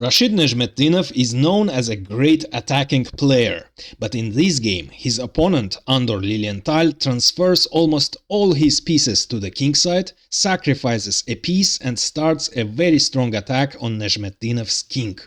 Rashid Nezhmetdinov is known as a great attacking player, but in this game his opponent Andor Lilienthal transfers almost all his pieces to the kingside, sacrifices a piece and starts a very strong attack on Nezhmetdinov's king.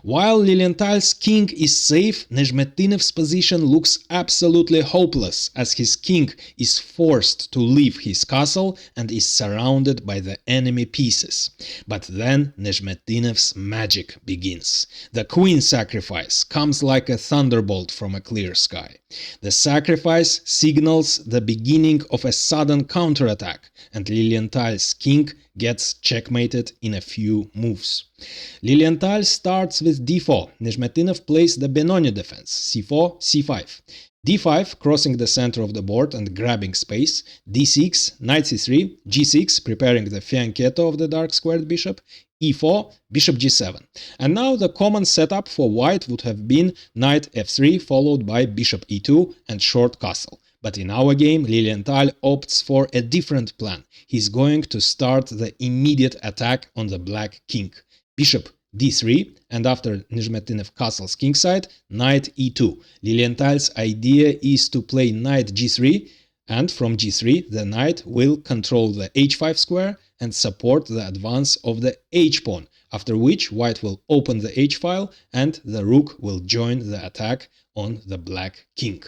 While Lilienthal's king is safe, Nezhmetdinov's position looks absolutely hopeless as his king is forced to leave his castle and is surrounded by the enemy pieces. But then Nezhmetdinov's magic begins. The queen sacrifice comes like a thunderbolt from a clear sky. The sacrifice signals the beginning of a sudden counterattack, and Lilienthal's king gets checkmated in a few moves. Lilienthal starts with d4. Nezhmetdinov plays the Benoni defense, c4, c5. d5, crossing the center of the board and grabbing space, d6, knight c3, g6, preparing the fianchetto of the dark squared bishop, e4, bishop g7. And now the common setup for white would have been knight f3 followed by bishop e2 and short castle. But in our game, Lilienthal opts for a different plan. He's going to start the immediate attack on the black king. Bishop d3, and after Nezhmetdinov castles kingside, knight e2. Lilienthal's idea is to play knight g3, and from g3 the knight will control the h5 square and support the advance of the h-pawn, after which white will open the h-file and the rook will join the attack on the black king.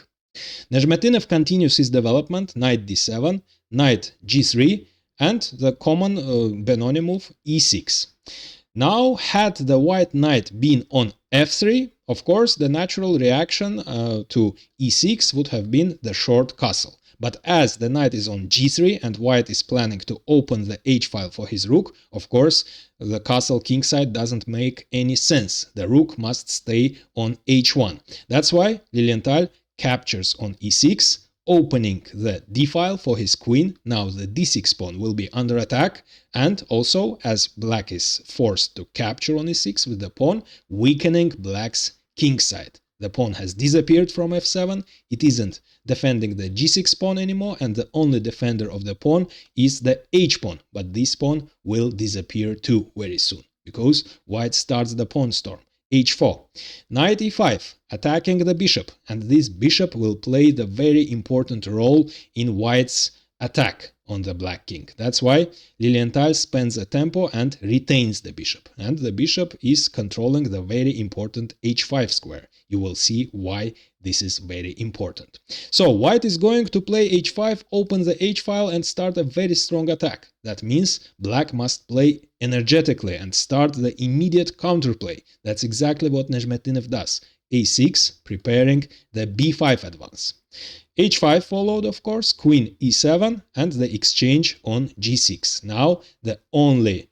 Nezhmetdinov continues his development, knight d7, knight g3, and the common Benoni move e6. Now, had the white knight been on f3, of course, the natural reaction to e6 would have been the short castle. But as the knight is on g3 and white is planning to open the h-file for his rook, of course, the castle kingside doesn't make any sense. The rook must stay on h1. That's why Lilienthal captures on e6, opening the d-file for his queen. Now the d6 pawn will be under attack, and also, as black is forced to capture on e6 with the pawn, weakening black's kingside. The pawn has disappeared from f7, it isn't defending the g6 pawn anymore, and the only defender of the pawn is the h-pawn, but this pawn will disappear too very soon, because white starts the pawn storm. h4. Knight e5, attacking the bishop, and this bishop will play the very important role in white's attack on the black king. That's why Lilienthal spends a tempo and retains the bishop, and the bishop is controlling the very important h5 square. You will see why this is very important. So white is going to play h5, open the h-file and start a very strong attack. That means black must play energetically and start the immediate counterplay. That's exactly what Nezhmetdinov does. a6, preparing the b5 advance. h5 followed, of course, queen e7 and the exchange on g6. Now the only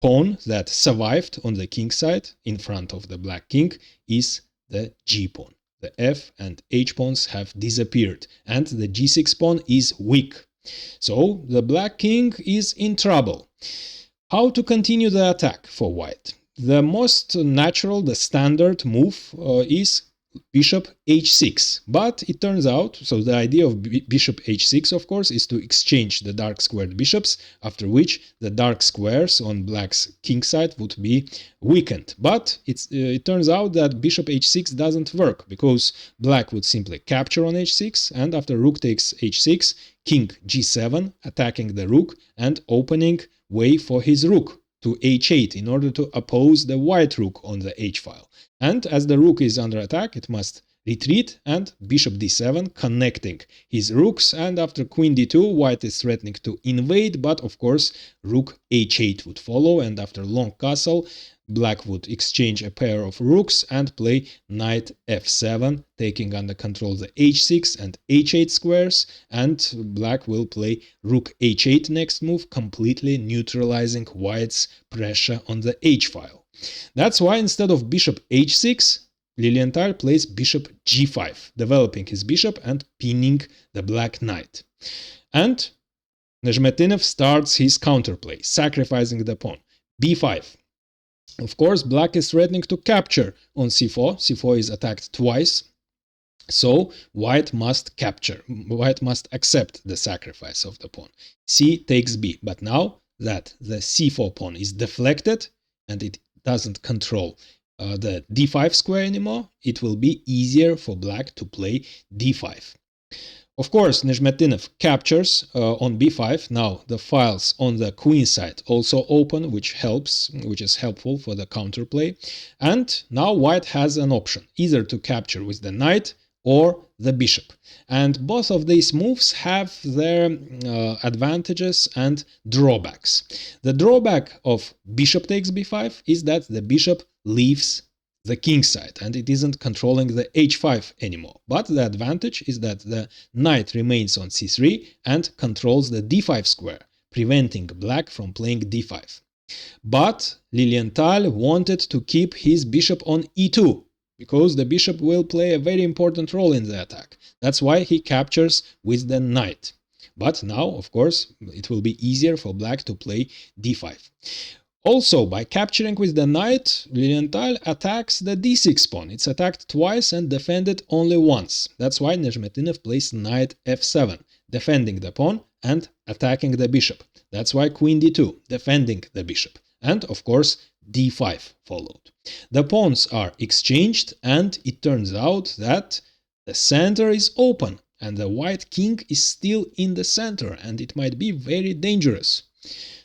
pawn that survived on the king side in front of the black king is the g-pawn. The f and h pawns have disappeared and the g6 pawn is weak. So the black king is in trouble. How to continue the attack for white? The most natural, the standard move is bishop h6, but it turns out, so the idea of bishop h6, of course, is to exchange the dark squared bishops, after which the dark squares on black's king side would be weakened. But it turns out that bishop h6 doesn't work, because black would simply capture on h6, and after rook takes h6, king g7, attacking the rook and opening way for his rook to h8 in order to oppose the white rook on the h-file. And as the rook is under attack, it must retreat, and bishop d7 connecting his rooks, and after queen d2, white is threatening to invade, but of course rook h8 would follow, and after long castle, black would exchange a pair of rooks and play knight f7, taking under control the h6 and h8 squares, and black will play rook h8 next move, completely neutralizing white's pressure on the h-file. That's why instead of bishop h6, Lilienthal plays bishop g5, developing his bishop and pinning the black knight. And Nezhmetdinov starts his counterplay, sacrificing the pawn. b5. Of course, black is threatening to capture on c4. c4 is attacked twice, so white must capture. White must accept the sacrifice of the pawn. c takes b, but now that the c4 pawn is deflected and it doesn't control the d5 square anymore, it will be easier for black to play d5. Of course, Nezhmetdinov captures on b5. Now the files on the queen side also open, which is helpful for the counterplay. And now white has an option, either to capture with the knight or the bishop. And both of these moves have their advantages and drawbacks. The drawback of bishop takes b5 is that the bishop leaves the king side and it isn't controlling the h5 anymore. But the advantage is that the knight remains on c3 and controls the d5 square, preventing black from playing d5. But Lilienthal wanted to keep his bishop on e2, because the bishop will play a very important role in the attack. That's why he captures with the knight. But now, of course, it will be easier for black to play d5. Also, by capturing with the knight, Lilienthal attacks the d6 pawn. It's attacked twice and defended only once. That's why Nezhmetdinov plays knight f7, defending the pawn and attacking the bishop. That's why queen d2, defending the bishop. And, of course, d5 followed. The pawns are exchanged and it turns out that the center is open and the white king is still in the center and it might be very dangerous.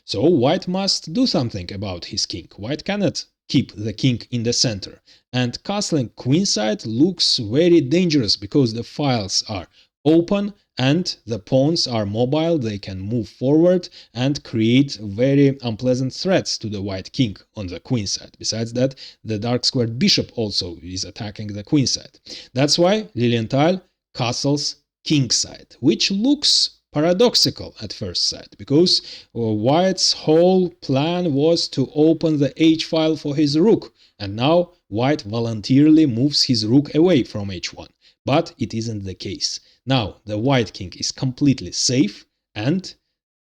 So white must do something about his king. White cannot keep the king in the center. And castling queenside looks very dangerous because the files are open and the pawns are mobile, they can move forward and create very unpleasant threats to the white king on the queen side. Besides that, the dark squared bishop also is attacking the queen side. That's why Lilienthal castles kingside, which looks paradoxical at first sight, because white's whole plan was to open the h-file for his rook, and now white voluntarily moves his rook away from h1. But it isn't the case. Now the white king is completely safe and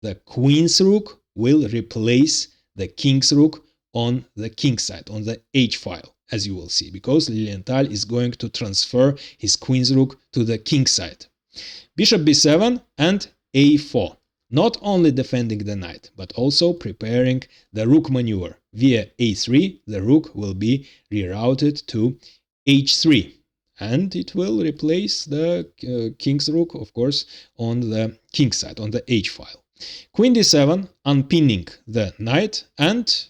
the queen's rook will replace the king's rook on the king side, on the h-file, as you will see, because Lilienthal is going to transfer his queen's rook to the king side. Bishop b7 and a4, not only defending the knight, but also preparing the rook maneuver. Via a3, the rook will be rerouted to h3. And it will replace the king's rook, of course, on the king side, on the h-file. Queen d7, unpinning the knight, and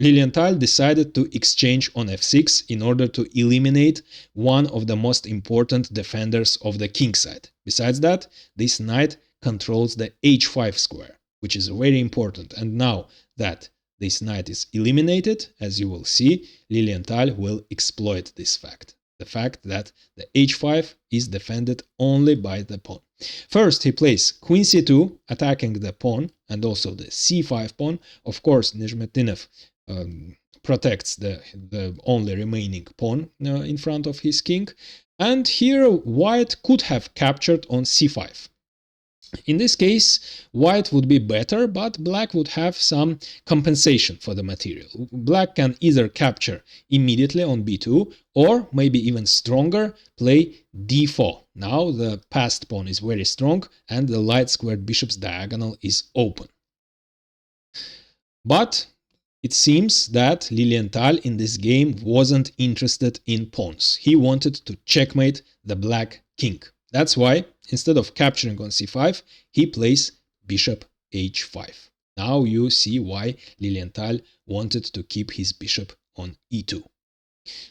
Lilienthal decided to exchange on f6 in order to eliminate one of the most important defenders of the king side. Besides that, this knight controls the h5 square, which is very important. And now that this knight is eliminated, as you will see, Lilienthal will exploit this fact. The fact that the h5 is defended only by the pawn. First, he plays queen c2, attacking the pawn, and also the c5 pawn. Of course, Nezhmetdinov protects the only remaining pawn in front of his king. And here, white could have captured on c5. In this case, white would be better, but black would have some compensation for the material. Black can either capture immediately on b2, or maybe even stronger, play d4. Now the passed pawn is very strong and the light squared bishop's diagonal is open. But it seems that Lilienthal in this game wasn't interested in pawns. He wanted to checkmate the black king. That's why, instead of capturing on c5, he plays bishop h5. Now you see why Lilienthal wanted to keep his bishop on e2.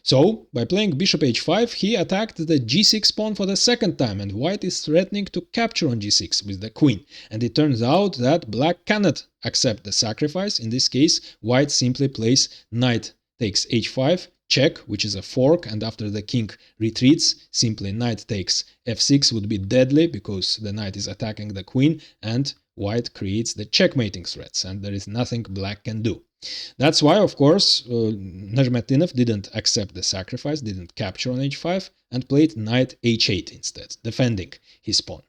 So, by playing bishop h5, he attacked the g6 pawn for the second time, and white is threatening to capture on g6 with the queen. And it turns out that black cannot accept the sacrifice. In this case, white simply plays knight takes h5, check, which is a fork, and after the king retreats, simply knight takes f6 would be deadly because the knight is attacking the queen and white creates the checkmating threats and there is nothing black can do. That's why, of course, Nezhmetdinov didn't accept the sacrifice, didn't capture on h5 and played knight h8 instead, defending his pawn.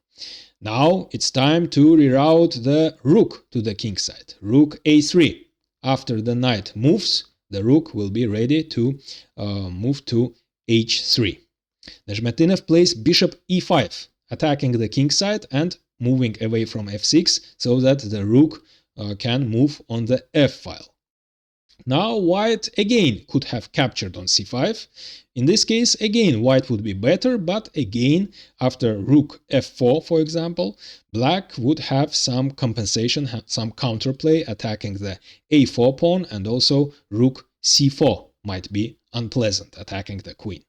Now it's time to reroute the rook to the king side. Rook a3. After the knight moves, the rook will be ready to move to h3. Nezhmetdinov plays bishop e5, attacking the king side and moving away from f6 so that the rook can move on the f-file. Now white again could have captured on c5. In this case, again, white would be better, but again, after rook f4, for example, black would have some compensation, some counterplay attacking the a4 pawn, and also rook c4 might be unpleasant, attacking the queen.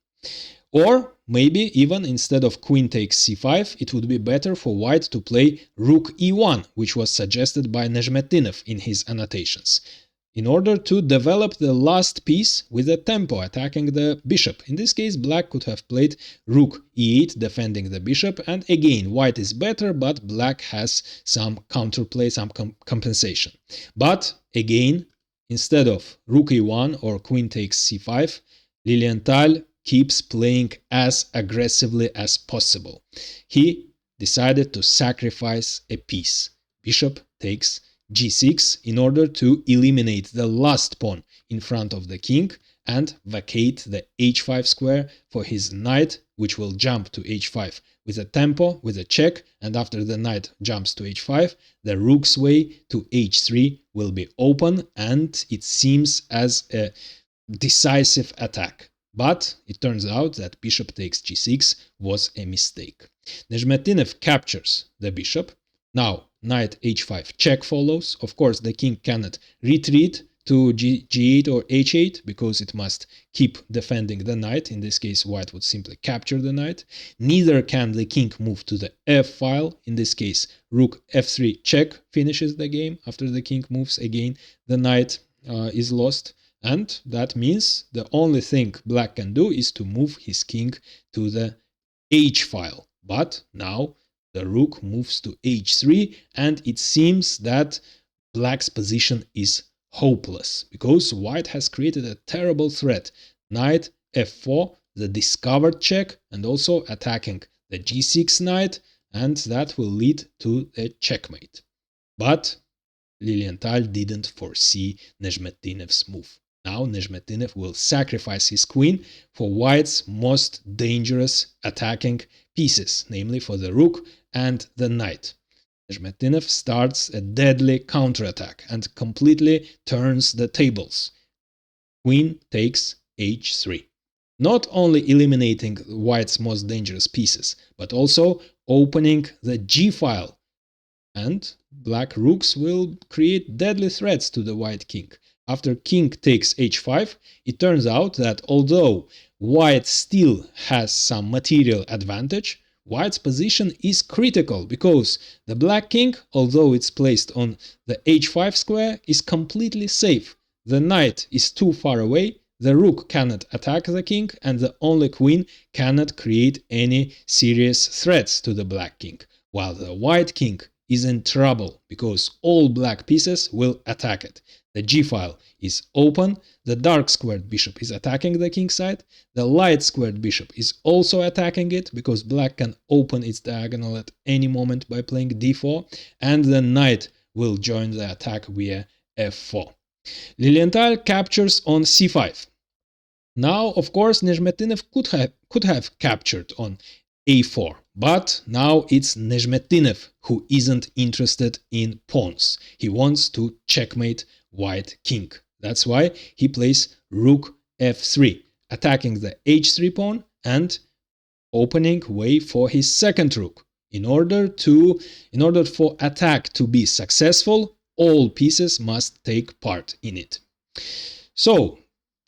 Or maybe even instead of queen takes c5, it would be better for white to play rook e1, which was suggested by Nezhmetdinov in his annotations, in order to develop the last piece with a tempo attacking the bishop. In this case, black could have played rook e8 defending the bishop, and again, white is better, but black has some counterplay, some compensation. But again, instead of rook e1 or queen takes c5, Lilienthal keeps playing as aggressively as possible. He decided to sacrifice a piece. Bishop takes g6 in order to eliminate the last pawn in front of the king and vacate the h5 square for his knight, which will jump to h5 with a tempo, with a check, and after the knight jumps to h5, the rook's way to h3 will be open, and it seems as a decisive attack. But it turns out that bishop takes g6 was a mistake. Nezhmetdinov captures the bishop. Now knight h5 check follows. Of course, the king cannot retreat to g8 or h8 because it must keep defending the knight. In this case, white would simply capture the knight. Neither can the king move to the f file. In this case, rook f3 check finishes the game. After the king moves again, the knight is lost. And that means the only thing black can do is to move his king to the h file. But now the rook moves to h3, and it seems that black's position is hopeless because white has created a terrible threat. Knight f4, the discovered check, and also attacking the g6 knight, and that will lead to a checkmate. But Lilienthal didn't foresee Nezhmetdinov's move. Now Nezhmetdinov will sacrifice his queen for white's most dangerous attacking pieces, namely for the rook and the knight. Nezhmetdinov starts a deadly counterattack and completely turns the tables. Queen takes h3. Not only eliminating white's most dangerous pieces, but also opening the g file. And black rooks will create deadly threats to the white king. After king takes h5, it turns out that although white still has some material advantage, white's position is critical because the black king, although it's placed on the h5 square, is completely safe. The knight is too far away, the rook cannot attack the king, and the only queen cannot create any serious threats to the black king, while the white king is in trouble because all black pieces will attack it. The g-file is open, the dark-squared bishop is attacking the king side, the light-squared bishop is also attacking it because black can open its diagonal at any moment by playing d4, and the knight will join the attack via f4. Lilienthal captures on c5. Now, of course, Nezhmetdinov could have captured on a4, but now it's Nezhmetdinov who isn't interested in pawns. He wants to checkmate white king. That's why he plays rook f3, attacking the h3 pawn and opening way for his second rook. In order for attack to be successful, all pieces must take part in it. So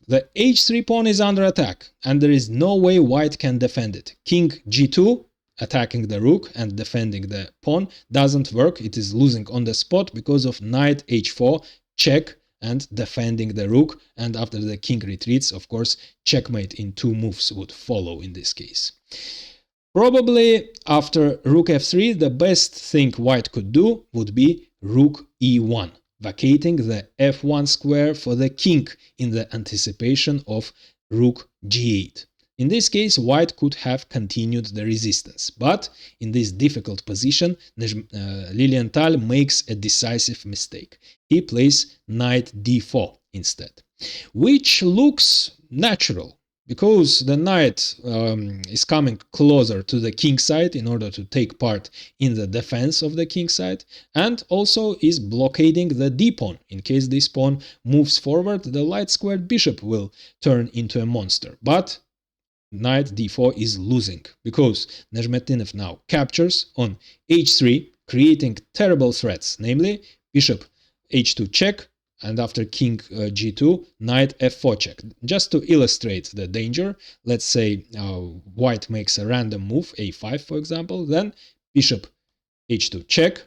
the h3 pawn is under attack, and there is no way white can defend it. King g2, attacking the rook and defending the pawn, doesn't work. It is losing on the spot because of knight h4, check, and defending the rook. And after the king retreats, of course, checkmate in 2 moves would follow in this case. Probably after rook f3, the best thing white could do would be rook e1. Vacating the f1 square for the king in the anticipation of rook g8. In this case, white could have continued the resistance, but in this difficult position, Lilienthal makes a decisive mistake. He plays knight d4 instead, which looks natural, because the knight is coming closer to the king side in order to take part in the defense of the king side, and also is blockading the d-pawn. In case this pawn moves forward, the light-squared bishop will turn into a monster. But knight d4 is losing, because Nezhmetdinov now captures on h3, creating terrible threats, namely bishop h2 check, and after king g2, knight f4 check. Just to illustrate the danger, let's say white makes a random move, a5 for example, then bishop h2 check,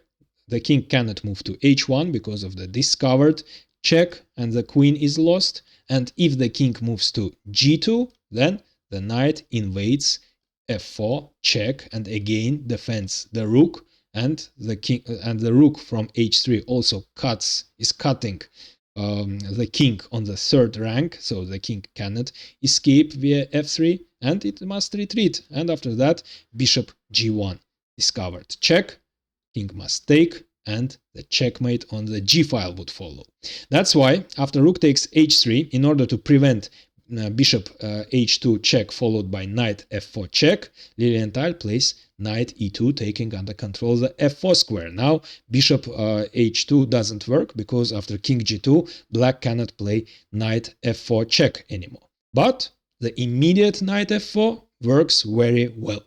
the king cannot move to h1 because of the discovered check, and the queen is lost, and if the king moves to g2, then the knight invades f4 check and again defends the rook, and the king and the rook from h3 also is cutting the king on the third rank, so the king cannot escape via f3 and it must retreat. And after that, bishop g1 discovered check, king must take, and the checkmate on the g file would follow. That's why after rook takes h3, in order to prevent bishop h2 check followed by knight f4 check, Lilienthal plays knight e2 taking under control the f4 square. Now bishop h2 doesn't work because after king g2 black cannot play knight f4 check anymore. But the immediate knight f4 works very well.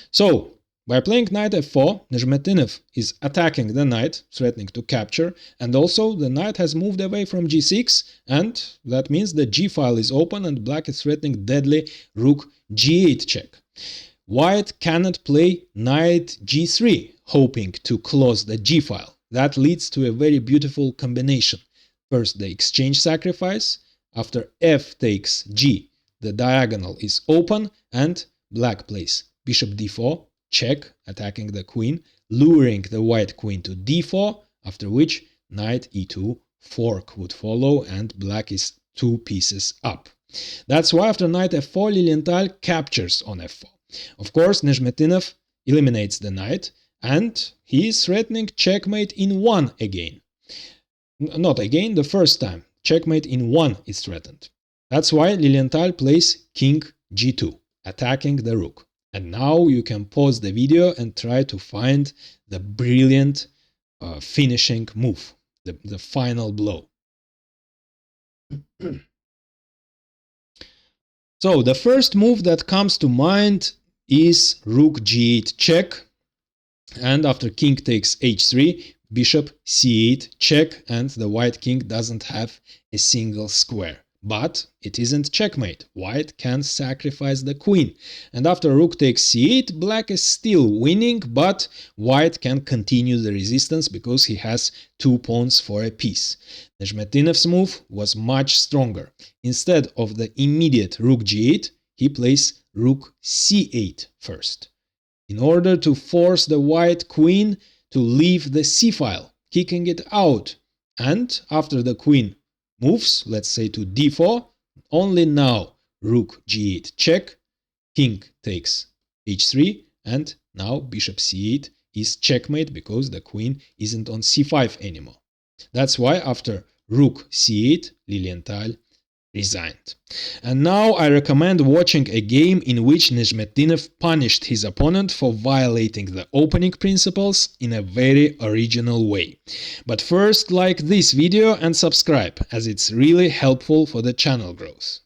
So by playing knight f4, Nezhmetdinov is attacking the knight, threatening to capture, and also the knight has moved away from g6, and that means the g file is open and black is threatening deadly rook g8 check. White cannot play knight g3, hoping to close the g file. That leads to a very beautiful combination. First the exchange sacrifice, after f takes g, the diagonal is open, and black plays bishop d4, check, attacking the queen, luring the white queen to d4, after which knight e2 fork would follow and black is 2 pieces up. That's why after knight f4, Lilienthal captures on f4. Of course, Nezhmetdinov eliminates the knight and he is threatening checkmate in 1 again. Not again, the first time. Checkmate in 1 is threatened. That's why Lilienthal plays king g2, attacking the rook. And now you can pause the video and try to find the brilliant finishing move, the final blow. So the first move that comes to mind is rook g8 check, and after king takes h3, bishop c8 check, and the white king doesn't have a single square. But it isn't checkmate. White can sacrifice the queen. And after rook takes c8, black is still winning, but white can continue the resistance because he has 2 pawns for a piece. Nezhmetdinov's move was much stronger. Instead of the immediate rook g8, he plays rook c8 first, in order to force the white queen to leave the c-file, kicking it out. And after the queen moves, let's say to d4, only now rook g8 check, king takes h3, and now bishop c8 is checkmate because the queen isn't on c5 anymore. That's why after rook c8, Lilienthal resigned. And now I recommend watching a game in which Nezhmetdinov punished his opponent for violating the opening principles in a very original way. But first, like this video and subscribe, as it's really helpful for the channel growth.